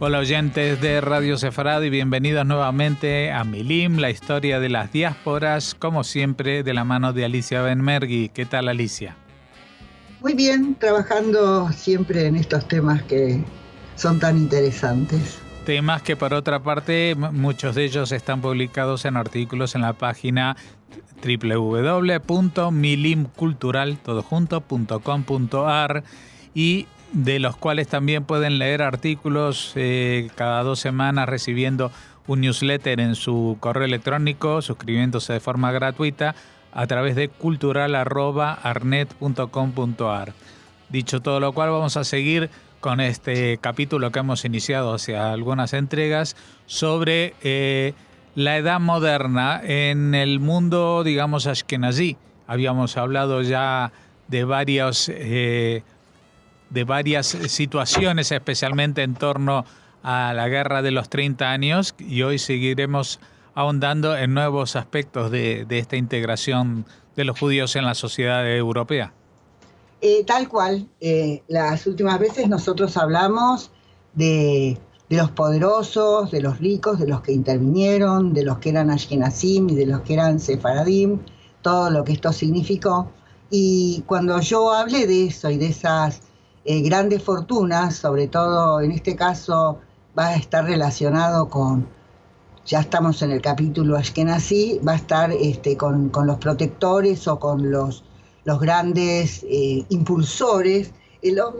Hola oyentes de Radio Sefarad y bienvenidos nuevamente a Milim, la historia de las diásporas, como siempre de la mano de Alicia Benmergui. ¿Qué tal, Alicia? Muy bien, trabajando siempre en estos temas que son tan interesantes. Temas que por otra parte muchos de ellos están publicados en artículos en la página www.milimcultural.com.ar y de los cuales también pueden leer artículos cada 2 semanas recibiendo un newsletter en su correo electrónico, suscribiéndose de forma gratuita a través de cultural@arnet.com.ar. Dicho todo lo cual, vamos a seguir con este capítulo que hemos iniciado hace algunas entregas sobre la edad moderna en el mundo, digamos, ashkenazí. Habíamos hablado ya de varias situaciones, especialmente en torno a la guerra de los 30 años, y hoy seguiremos ahondando en nuevos aspectos de esta integración de los judíos en la sociedad europea. Tal cual. Las últimas veces nosotros hablamos de los poderosos, de los ricos, de los que intervinieron, de los que eran ashkenazim y de los que eran sefaradim, todo lo que esto significó. Y cuando yo hablé de eso y de esas grandes fortunas, sobre todo en este caso va a estar relacionado con, ya estamos en el capítulo ashkenazí, va a estar con los protectores o con los grandes impulsores, los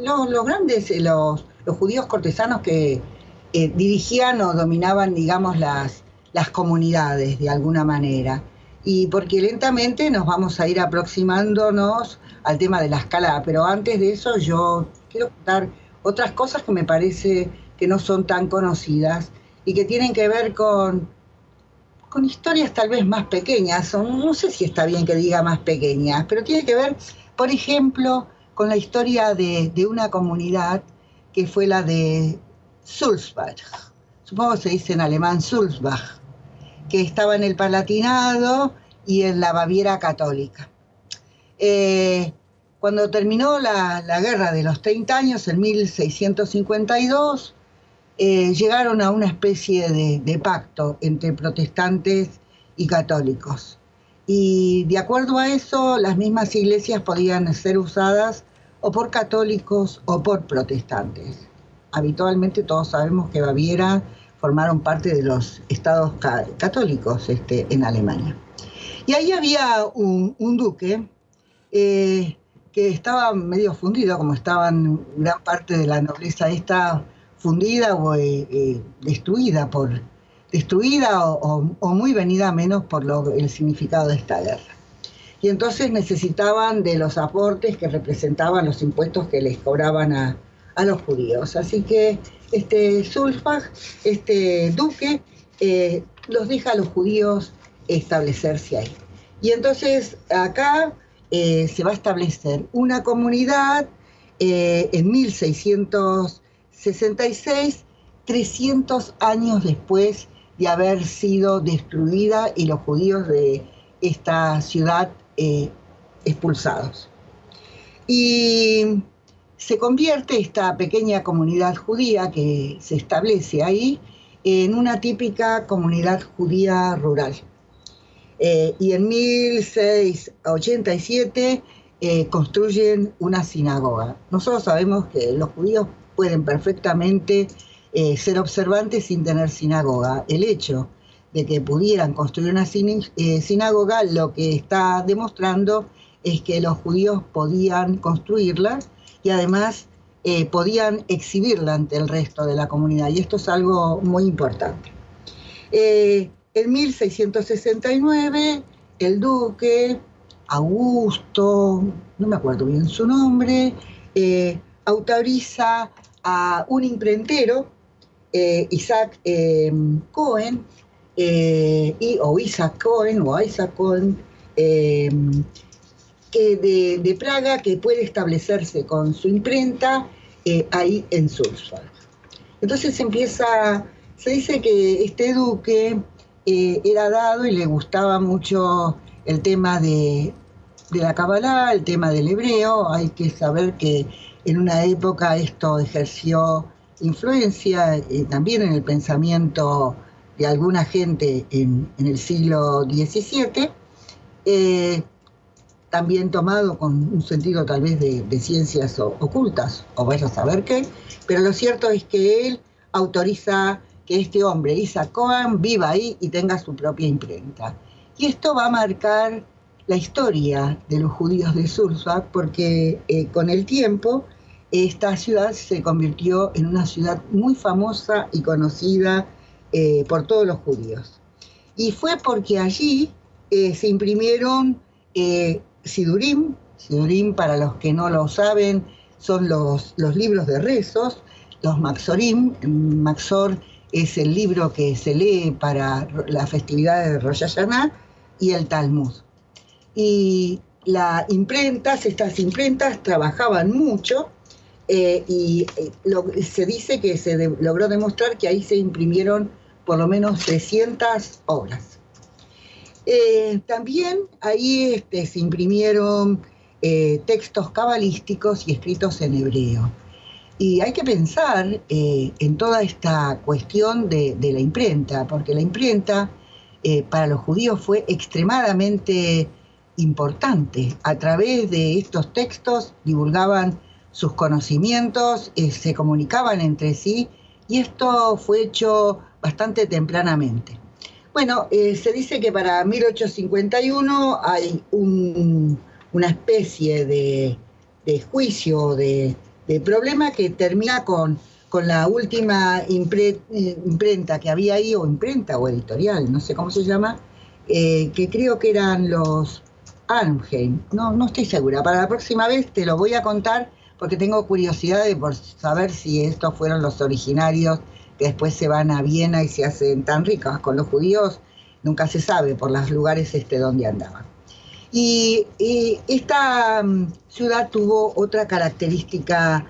judíos cortesanos que dirigían o dominaban, digamos, las comunidades de alguna manera. Y porque lentamente nos vamos a ir aproximándonos al tema de la escalada, pero antes de eso yo quiero contar otras cosas que me parece que no son tan conocidas y que tienen que ver con historias tal vez más pequeñas, o no sé si está bien que diga más pequeñas, pero tiene que ver, por ejemplo, con la historia de una comunidad que fue la de Sulzbach, supongo que se dice en alemán Sulzbach, que estaba en el Palatinado y en la Baviera católica. Cuando terminó la guerra de los 30 años, en 1652, llegaron a una especie de pacto entre protestantes y católicos. Y de acuerdo a eso, las mismas iglesias podían ser usadas o por católicos o por protestantes. Habitualmente todos sabemos que Baviera formaron parte de los estados católicos en Alemania. Y ahí había un duque que estaba medio fundido, como estaban gran parte de la nobleza esta fundida o destruida o muy venida a menos por el significado de esta guerra. Y entonces necesitaban de los aportes que representaban los impuestos que les cobraban a los judíos. Así que Sulzbach, duque, los deja a los judíos establecerse ahí. Y entonces acá se va a establecer una comunidad en 1666, 300 años después de haber sido destruida y los judíos de esta ciudad expulsados. Y se convierte esta pequeña comunidad judía que se establece ahí en una típica comunidad judía rural. Y en 1687 construyen una sinagoga. Nosotros sabemos que los judíos pueden perfectamente ser observantes sin tener sinagoga. El hecho de que pudieran construir una sinagoga lo que está demostrando es que los judíos podían construirla y además podían exhibirla ante el resto de la comunidad. Y esto es algo muy importante. En 1669, el duque Augusto, no me acuerdo bien su nombre, autoriza a un imprentero, Isaac Cohen, o Isaac Cohen, de Praga, que puede establecerse con su imprenta ahí en Sulzbach. Entonces se dice que este duque era dado y le gustaba mucho el tema de la Kabbalah, el tema del hebreo. Hay que saber que en una época esto ejerció influencia también en el pensamiento de alguna gente en el siglo XVII, también tomado con un sentido tal vez de ciencias ocultas, o vaya a saber qué, pero lo cierto es que él autoriza que este hombre, Isaac Cohen, viva ahí y tenga su propia imprenta. Y esto va a marcar la historia de los judíos de Sulzbach, porque con el tiempo esta ciudad se convirtió en una ciudad muy famosa y conocida por todos los judíos. Y fue porque allí se imprimieron Sidurim. Sidurim, para los que no lo saben, son los libros de rezos, los Maxorim. Maxor es el libro que se lee para la festividad de Rosh Hashanah, y el Talmud. Y estas imprentas trabajaban mucho, se dice que se logró demostrar que ahí se imprimieron por lo menos 300 obras. También ahí se imprimieron textos cabalísticos y escritos en hebreo. Y hay que pensar en toda esta cuestión de la imprenta, porque la imprenta para los judíos fue extremadamente importante. A través de estos textos divulgaban sus conocimientos, se comunicaban entre sí, y esto fue hecho bastante tempranamente. Bueno, se dice que para 1851 hay una especie de juicio, de problema que termina con la última imprenta que había ahí, o imprenta o editorial, no sé cómo se llama, que creo que eran los Arnhem, no estoy segura. Para la próxima vez te lo voy a contar, porque tengo curiosidad por saber si estos fueron los originarios que después se van a Viena y se hacen tan ricas. Con los judíos nunca se sabe por los lugares donde andaban. Y esta ciudad tuvo otra característica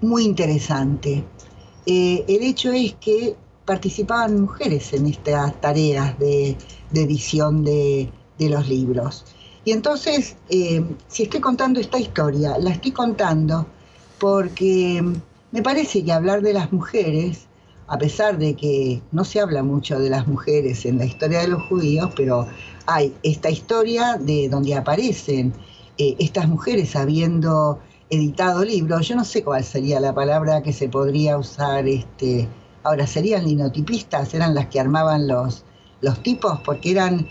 muy interesante. El hecho es que participaban mujeres en estas tareas de edición de los libros. Y entonces, si estoy contando esta historia, la estoy contando porque me parece que hablar de las mujeres, a pesar de que no se habla mucho de las mujeres en la historia de los judíos, pero hay esta historia de donde aparecen estas mujeres habiendo editado libros. Yo no sé cuál sería la palabra que se podría usar. Ahora, ¿serían linotipistas? ¿Eran las que armaban los tipos? Porque eran...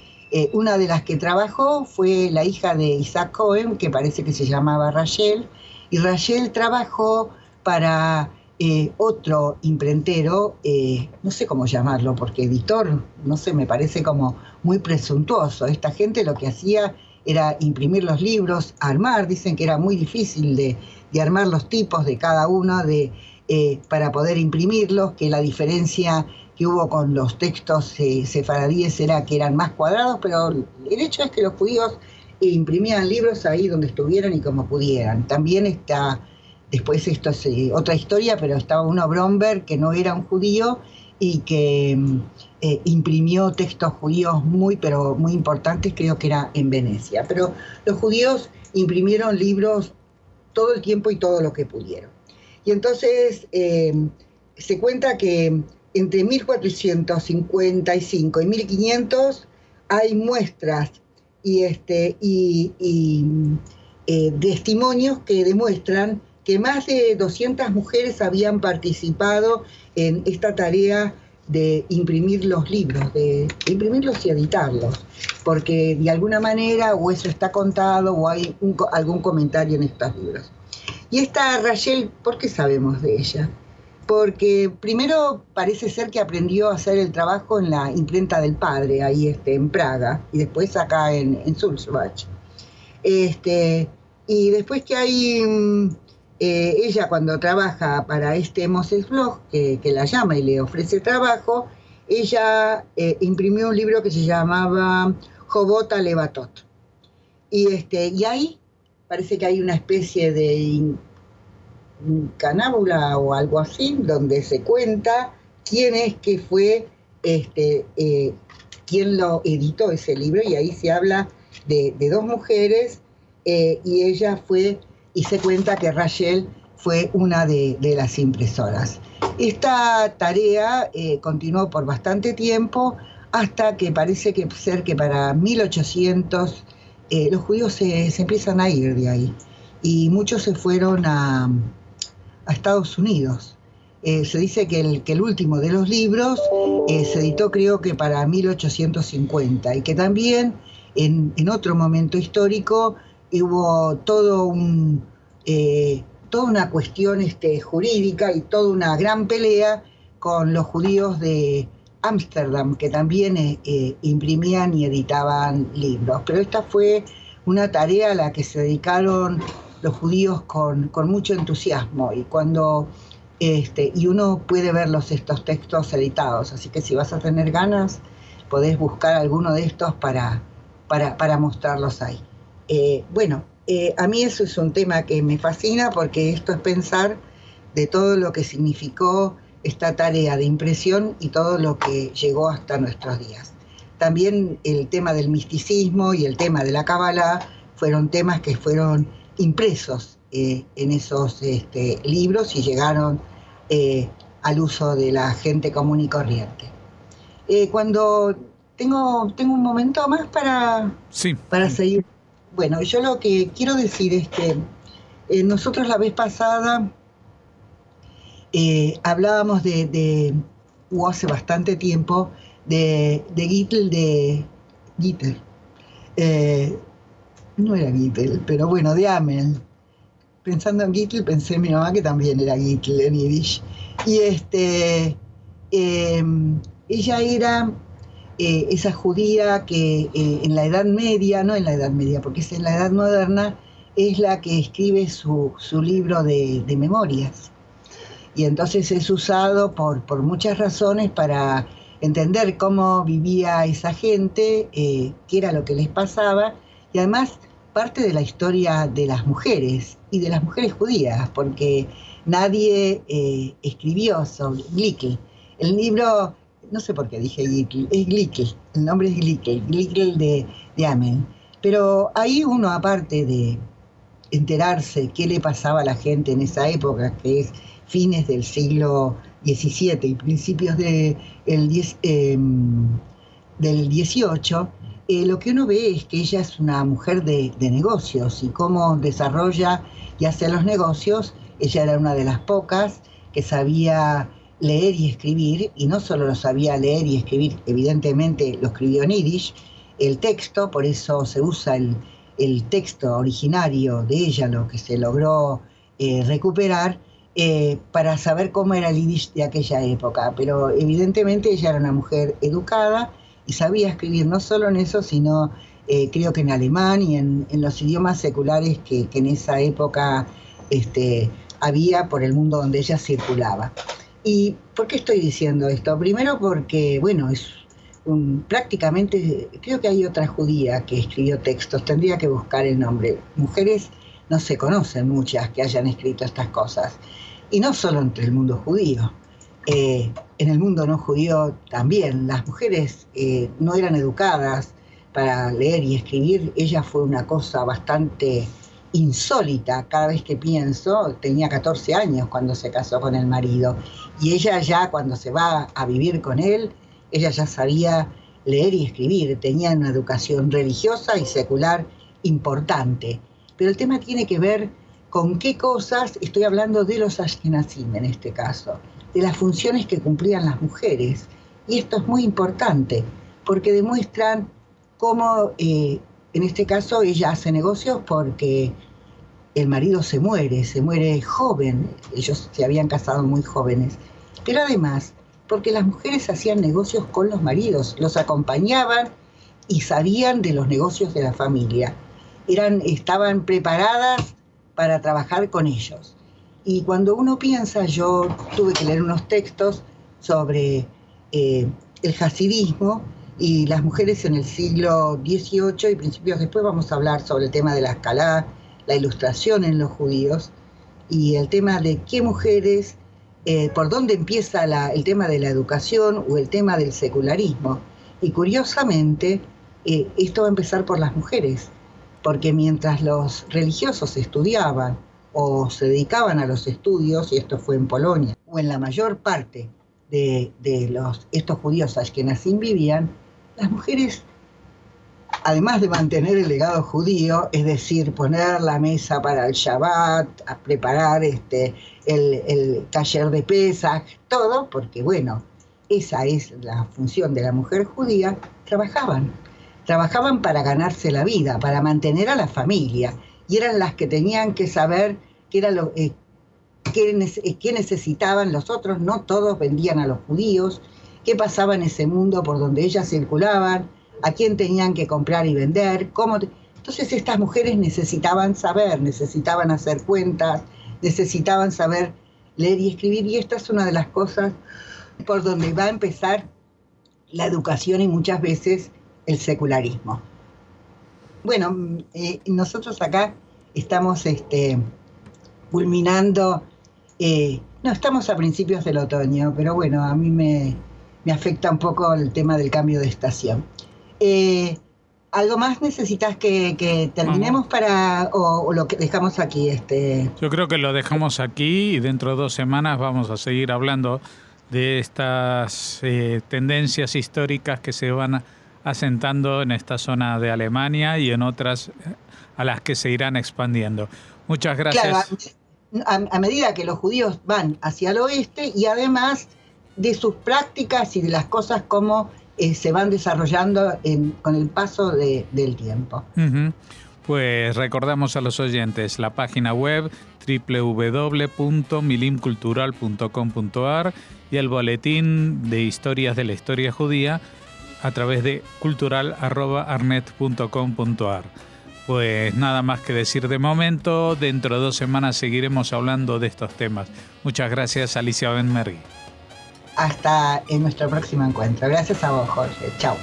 una de las que trabajó fue la hija de Isaac Cohen, que parece que se llamaba Rachel, y Rachel trabajó para otro imprentero, no sé cómo llamarlo, porque editor, no sé, me parece como muy presuntuoso. Esta gente lo que hacía era imprimir los libros, armar, dicen que era muy difícil de armar los tipos de cada uno para poder imprimirlos, que la diferencia que hubo con los textos sefaradíes era que eran más cuadrados, pero el hecho es que los judíos imprimían libros ahí donde estuvieran y como pudieran. También está, después esto es otra historia, pero estaba uno Bromberg, que no era un judío y que imprimió textos judíos pero muy importantes, creo que era en Venecia. Pero los judíos imprimieron libros todo el tiempo y todo lo que pudieron. Y entonces se cuenta que entre 1455 y 1500 hay muestras y testimonios que demuestran que más de 200 mujeres habían participado en esta tarea de imprimir los libros, de imprimirlos y editarlos, porque de alguna manera o eso está contado o hay algún comentario en estos libros. Y esta Rachel, ¿por qué sabemos de ella? Porque primero parece ser que aprendió a hacer el trabajo en la imprenta del padre, ahí en Praga, y después acá en Sulzbach. Y después que hay, ella cuando trabaja para Moses Bloch, que la llama y le ofrece trabajo, ella imprimió un libro que se llamaba Jobot Levatot. Y ahí parece que hay una especie de canábula o algo así, donde se cuenta quién es que fue, quién lo editó ese libro, y ahí se habla de dos mujeres, y ella fue, y se cuenta que Rachel fue una de las impresoras. Esta tarea continuó por bastante tiempo hasta que parece ser que para 1800 los judíos se empiezan a ir de ahí y muchos se fueron a Estados Unidos. Se dice que el último de los libros se editó creo que para 1850 y que también en otro momento histórico hubo toda una cuestión jurídica y toda una gran pelea con los judíos de Ámsterdam, que también imprimían y editaban libros. Pero esta fue una tarea a la que se dedicaron los judíos con mucho entusiasmo y uno puede ver estos textos editados, así que si vas a tener ganas podés buscar alguno de estos para mostrarlos ahí. A mí eso es un tema que me fascina porque esto es pensar de todo lo que significó esta tarea de impresión y todo lo que llegó hasta nuestros días. También el tema del misticismo y el tema de la Cábala fueron temas que fueron impresos en esos libros y llegaron al uso de la gente común y corriente. Cuando tengo un momento más para seguir. Bueno, yo lo que quiero decir es que nosotros la vez pasada hablábamos o hace bastante tiempo, de Gittel. No era Gittel, pero bueno, de Amel. Pensando en Gittel, pensé en mi mamá que también era Gittel en Yiddish. Y ella era esa judía que en la Edad Media, no en la Edad Media, porque es en la Edad Moderna, es la que escribe su libro de memorias. Y entonces es usado por muchas razones para entender cómo vivía esa gente, qué era lo que les pasaba, y además parte de la historia de las mujeres, y de las mujeres judías, porque nadie escribió sobre Glickel. El libro, no sé por qué dije Glickel, es Glickel, el nombre es Glickel de Amel. Pero ahí uno, aparte de enterarse qué le pasaba a la gente en esa época, que es fines del siglo XVII y principios del XVIII, lo que uno ve es que ella es una mujer de negocios y cómo desarrolla y hace los negocios. Ella era una de las pocas que sabía leer y escribir, y no solo lo sabía leer y escribir, evidentemente lo escribió en Yiddish, el texto, por eso se usa el texto originario de ella, lo que se logró recuperar, para saber cómo era el Yiddish de aquella época. Pero evidentemente ella era una mujer educada y sabía escribir no solo en eso, sino creo que en alemán y en los idiomas seculares que en esa época había por el mundo donde ella circulaba. ¿Y por qué estoy diciendo esto? Primero porque, bueno, prácticamente, creo que hay otra judía que escribió textos, tendría que buscar el nombre. Mujeres no se conocen muchas que hayan escrito estas cosas. Y no solo entre el mundo judío, en el mundo no judío también. Las mujeres no eran educadas para leer y escribir. Ella fue una cosa bastante insólita. Cada vez que pienso, tenía 14 años cuando se casó con el marido, y ella ya cuando se va a vivir con él, ella ya sabía leer y escribir, tenía una educación religiosa y secular importante. Pero el tema tiene que ver con qué cosas, estoy hablando de los Ashkenazim en este caso, de las funciones que cumplían las mujeres. Y esto es muy importante, porque demuestran cómo, en este caso, ella hace negocios porque el marido se muere joven, ellos se habían casado muy jóvenes, pero además porque las mujeres hacían negocios con los maridos, los acompañaban y sabían de los negocios de la familia, estaban preparadas para trabajar con ellos. Y cuando uno piensa, yo tuve que leer unos textos sobre el hasidismo y las mujeres en el siglo XVIII y principios después. Vamos a hablar sobre el tema de la Escalá, la ilustración en los judíos, y el tema de qué mujeres, por dónde empieza el tema de la educación o el tema del secularismo. Y curiosamente, esto va a empezar por las mujeres, porque mientras los religiosos estudiaban o se dedicaban a los estudios, y esto fue en Polonia, o en la mayor parte de estos judíos ashkenazim vivían, las mujeres, además de mantener el legado judío, es decir, poner la mesa para el Shabbat, a preparar el taller de Pesaj, todo, porque bueno, esa es la función de la mujer judía, trabajaban para ganarse la vida, para mantener a la familia, y eran las que tenían que saber qué era qué necesitaban los otros. No todos vendían a los judíos, qué pasaba en ese mundo por donde ellas circulaban, a quién tenían que comprar y vender, Entonces estas mujeres necesitaban saber, necesitaban hacer cuentas, necesitaban saber leer y escribir, y esta es una de las cosas por donde va a empezar la educación y muchas veces el secularismo. Bueno, nosotros acá estamos culminando, no, estamos a principios del otoño, pero bueno, a mí me afecta un poco el tema del cambio de estación. ¿Algo más necesitas que terminemos o lo que dejamos aquí? Yo creo que lo dejamos aquí, y dentro de 2 semanas vamos a seguir hablando de estas tendencias históricas que se van asentando en esta zona de Alemania y en otras a las que se irán expandiendo. Muchas gracias. Claro, a medida que los judíos van hacia el oeste, y además de sus prácticas y de las cosas como se van desarrollando con el paso del tiempo. Uh-huh. Pues recordamos a los oyentes la página web www.milimcultural.com.ar y el boletín de historias de la historia judía a través de cultural@arnet.com.ar. Pues nada más que decir de momento. Dentro de 2 semanas seguiremos hablando de estos temas. Muchas gracias, Alicia Ben-Mergui. Hasta en nuestro próximo encuentro. Gracias a vos, Jorge. Chao.